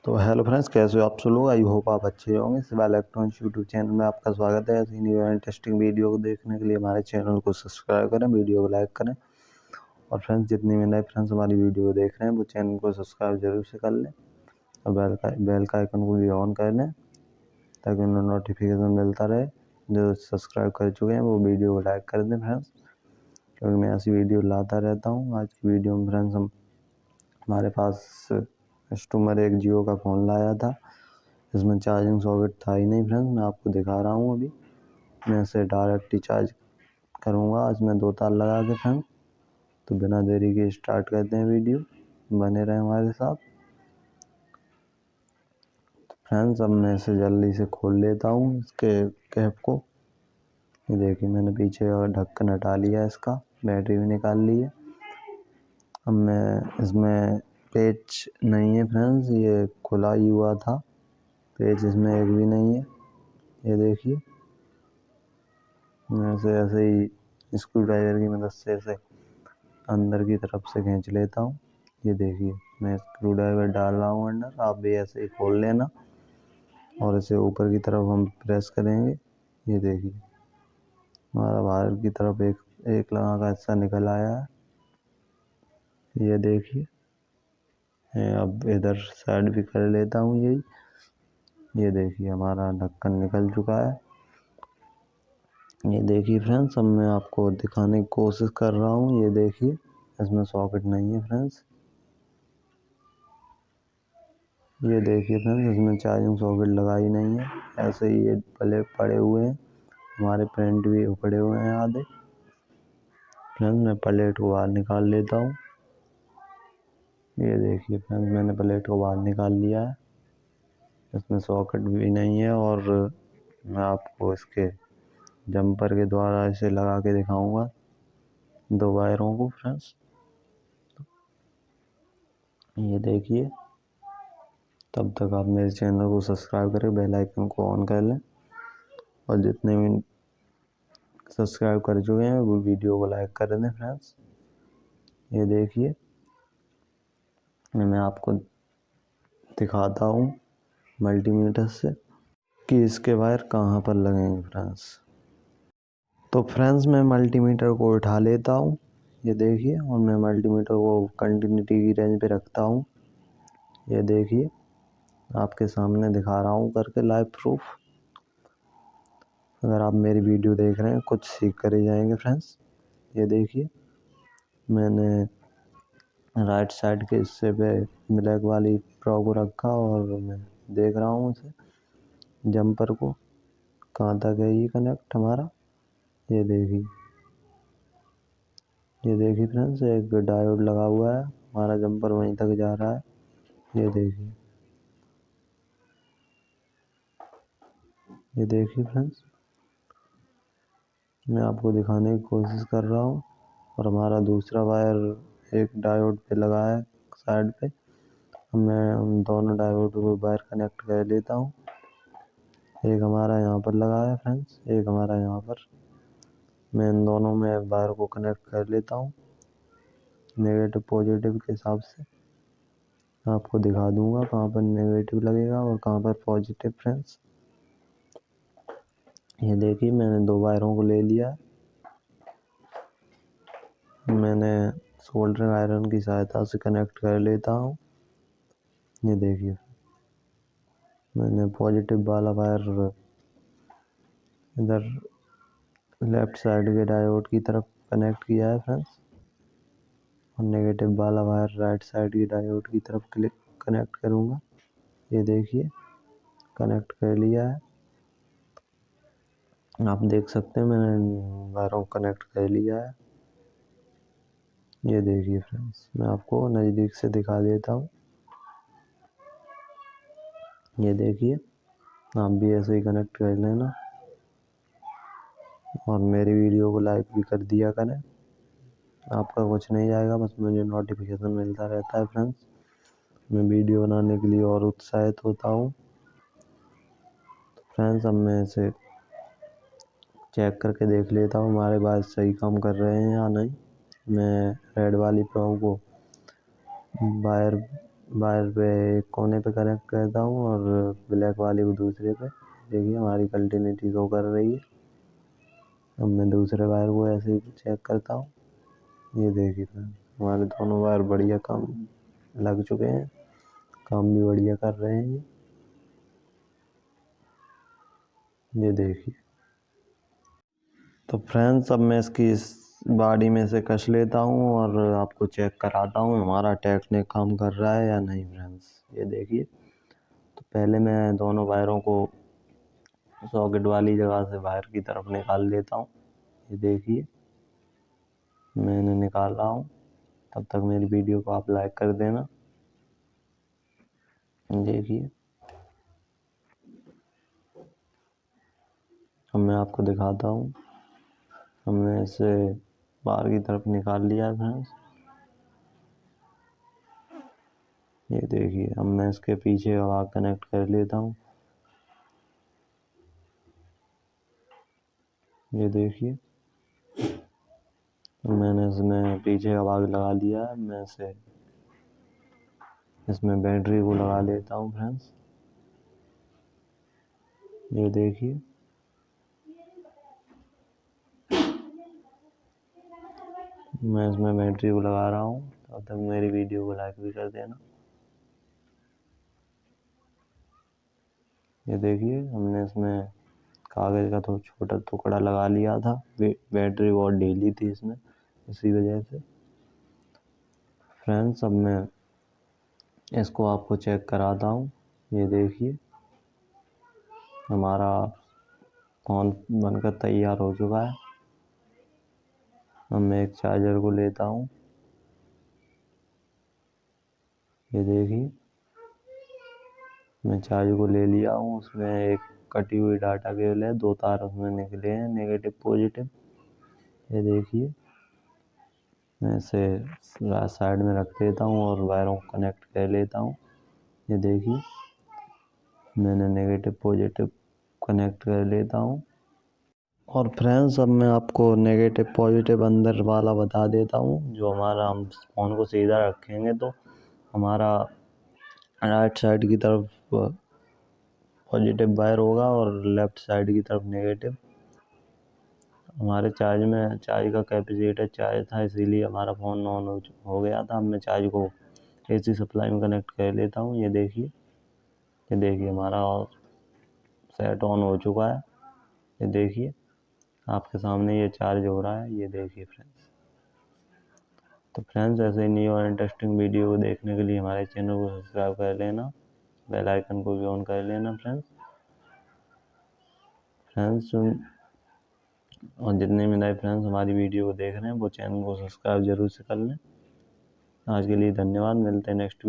तो hello friends, कैसे हो आप सब लोग। आई होप आप अच्छे होंगे। सिवा इलेक्ट्रॉनिक्स यूट्यूब चैनल में आपका स्वागत है। ऐसी न्यू इंटरेस्टिंग वीडियो को देखने के लिए हमारे चैनल को सब्सक्राइब करें, वीडियो को लाइक करें। और फ्रेंड्स, जितने भी नए फ्रेंड्स हमारी वीडियो को देख रहे हैं वो चैनल को सब्सक्राइब जरूर से कर लें और बेल का आइकन को भी ऑन कर लें ताकि उन्हें नोटिफिकेशन मिलता रहे। जो सब्सक्राइब कर चुके हैं वो वीडियो को लाइक कर दें फ्रेंड्स, क्योंकि मैं ऐसी वीडियो लाता रहता हूँ। आज की वीडियो में फ्रेंड्स हमारे पास कस्टमर एक जियो का फ़ोन लाया था, इसमें चार्जिंग सॉकेट था ही नहीं फ्रेंड्स। मैं आपको दिखा रहा हूँ। अभी मैं इसे डायरेक्ट ही चार्ज करूँगा इसमें 2 तार लगा के फ्रेंड्स। तो बिना देरी के स्टार्ट करते हैं वीडियो, बने रहे हमारे साथ फ्रेंड्स। अब मैं इसे जल्दी से खोल लेता हूँ इसके कैप को। ये देखिए, मैंने पीछे ढक्कन हटा लिया, इसका बैटरी भी निकाल ली है। अब मैं इसमें पेच नहीं है फ्रेंड्स, ये खुला ही हुआ था, पेच इसमें एक भी नहीं है। ये देखिए, मैं ऐसे ही स्क्रू ड्राइवर की मदद से इसे अंदर की तरफ से खींच लेता हूँ। ये देखिए, मैं स्क्रू ड्राइवर डाल रहा हूँ अंदर। आप भी ऐसे ही खोल लेना और इसे ऊपर की तरफ हम प्रेस करेंगे। ये देखिए, हमारा बाहर की तरफ एक लगा का हिस्सा निकल आया है। ये देखिए, अब इधर साइड भी कर लेता हूँ यही। ये देखिए, हमारा ढक्कन निकल चुका है। ये देखिए फ्रेंड्स, अब मैं आपको दिखाने की कोशिश कर रहा हूँ। ये देखिए, इसमें सॉकेट नहीं है फ्रेंड्स। ये देखिए फ्रेंड्स, इसमें चार्जिंग सॉकेट लगा ही नहीं है, ऐसे ही ये पड़े हुए हैं। हमारे प्रिंट भी पड़े हुए हैं आधे फ्रेंड्स। मैं प्लेट को बाहर निकाल लेता हूँ। ये देखिए फ्रेंड्स, मैंने प्लेट को बाहर निकाल लिया है। इसमें सॉकेट भी नहीं है और मैं आपको इसके जंपर के द्वारा इसे लगा के दिखाऊंगा 2 वायरों को फ्रेंड्स। ये देखिए, तब तक आप मेरे चैनल को सब्सक्राइब करें, बेल आइकन को ऑन कर लें और जितने भी सब्सक्राइब कर चुके हैं वो वीडियो को लाइक कर दें फ्रेंड्स। ये देखिए, मैं आपको दिखाता हूँ मल्टीमीटर से कि इसके वायर कहाँ पर लगेंगे फ्रेंड्स। तो फ्रेंड्स, मैं मल्टीमीटर को उठा लेता हूँ। ये देखिए, और मैं मल्टीमीटर को कंटिन्यूटी की रेंज पे रखता हूँ। ये देखिए, आपके सामने दिखा रहा हूँ करके लाइव प्रूफ। अगर आप मेरी वीडियो देख रहे हैं कुछ सीख कर ही जाएंगे फ्रेंड्स। ये देखिए, मैंने राइट साइड के हिस्से पे ब्लैक वाली प्रो को रखा और मैं देख रहा हूँ उसे जंपर को कहाँ तक है ये कनेक्ट हमारा। ये देखिए, ये देखिए फ्रेंड्स, एक डायोड लगा हुआ है, हमारा जंपर वहीं तक जा रहा है। ये देखिए, ये देखिए फ्रेंड्स, मैं आपको दिखाने की कोशिश कर रहा हूँ। और हमारा दूसरा वायर एक डायोड पे लगा है साइड पे। मैं उन दोनों डायोड को वायर कनेक्ट कर लेता हूँ। एक हमारा यहाँ पर लगा है फ्रेंड्स, एक हमारा यहाँ पर। मैं इन दोनों में वायर को कनेक्ट कर लेता हूँ नेगेटिव पॉजिटिव के हिसाब से। आपको दिखा दूंगा कहाँ पर नेगेटिव लगेगा और कहाँ पर पॉजिटिव फ्रेंड्स। ये देखिए, मैंने 2 वायरों को ले लिया। मैंने सोल्डरिंग आयरन की सहायता से कनेक्ट कर लेता हूँ। ये देखिए, मैंने पॉजिटिव वाला वायर इधर लेफ्ट साइड के डायोड की तरफ कनेक्ट किया है फ्रेंड्स और नेगेटिव वाला वायर राइट साइड की डायोड की तरफ कनेक्ट करूँगा। ये देखिए, कनेक्ट कर लिया है। आप देख सकते हैं मैंने वायरों को कनेक्ट कर लिया है। ये देखिए फ्रेंड्स, मैं आपको नज़दीक से दिखा देता हूँ। ये देखिए, आप भी ऐसे ही कनेक्ट कर लेना और मेरी वीडियो को लाइक भी कर दिया करें। आपका कुछ नहीं जाएगा, बस मुझे नोटिफिकेशन मिलता रहता है फ्रेंड्स। मैं वीडियो बनाने के लिए और उत्साहित होता हूँ। तो फ्रेंड्स, अब मैं इसे चेक करके देख लेता हूँ हमारे वायर सही काम कर रहे हैं या नहीं। मैं रेड वाली प्रो को वायर वायर पे एक कोने पे कनेक्ट करता हूँ और ब्लैक वाली को दूसरे पे। देखिए हमारी कंटिन्यूटी शो कर रही है। अब मैं दूसरे वायर को ऐसे ही चेक करता हूँ। ये देखिए हमारे दोनों वायर बढ़िया काम लग चुके हैं, काम भी बढ़िया कर रहे हैं। ये देखिए। तो फ्रेंड्स अब मैं इसकी इस बॉडी में से कस लेता हूँ और आपको चेक कराता हूँ हमारा टेक्निक काम कर रहा है या नहीं। फ्रेंड्स ये देखिए। तो पहले मैं दोनों वायरों को सॉकेट वाली जगह से वायर की तरफ निकाल लेता हूँ। ये देखिए मैंने निकाल रहा हूँ। तब तक मेरी वीडियो को आप लाइक कर देना। देखिए अब मैं आपको दिखाता हूँ। हमने इसे बाहर की तरफ निकाल लिया है फ्रेंड्स। ये देखिए अब मैं इसके पीछे हवा कनेक्ट कर लेता हूँ। ये देखिए मैंने इसमें पीछे हवा लगा लिया है। मैं इसमें बैटरी को लगा लेता हूँ फ्रेंड्स। ये देखिए मैं इसमें बैटरी को लगा रहा हूँ। तब तक मेरी वीडियो को लाइक भी कर देना। ये देखिए हमने इसमें कागज़ का तो छोटा टुकड़ा लगा लिया था। बैटरी बहुत ढीली थी इसमें, इसी वजह से। फ्रेंड्स अब मैं इसको आपको चेक कराता हूँ। ये देखिए हमारा फ़ोन बनकर तैयार हो चुका है। अब मैं एक चार्जर को लेता हूँ। ये देखिए मैं चार्ज को ले लिया हूँ। उसमें एक कटी हुई डाटा केबल है, 2 तार उसमें निकले हैं, नेगेटिव पॉजिटिव। ये देखिए मैं इसे साइड में रख देता हूँ और वायरों को कनेक्ट कर लेता हूँ। ये देखिए मैंने नेगेटिव पॉजिटिव कनेक्ट कर लेता हूँ। और फ्रेंड्स अब मैं आपको नेगेटिव पॉजिटिव अंदर वाला बता देता हूँ। जो हमारा हम फ़ोन को सीधा रखेंगे तो हमारा राइट साइड की तरफ पॉजिटिव वायर होगा और लेफ़्ट साइड की तरफ नेगेटिव। हमारे चार्ज का कैपेसिटर चार्ज था, इसीलिए हमारा फ़ोन ऑन हो गया था। अब मैं चार्ज को AC सप्लाई में कनेक्ट कर लेता हूँ। ये देखिए हमारा सेट ऑन हो चुका है। ये देखिए आपके सामने ये चार्ज हो रहा है। ये देखिए फ्रेंड्स। तो फ्रेंड्स ऐसे ही न्यू और इंटरेस्टिंग वीडियो को देखने के लिए हमारे चैनल को सब्सक्राइब कर लेना, बेल आइकन को भी ऑन कर लेना फ्रेंड्स। और जितने भी नए फ्रेंड्स हमारी वीडियो को देख रहे हैं वो चैनल को सब्सक्राइब जरूर से कर लें। आज के लिए धन्यवाद। मिलते हैं नेक्स्ट वीडियो।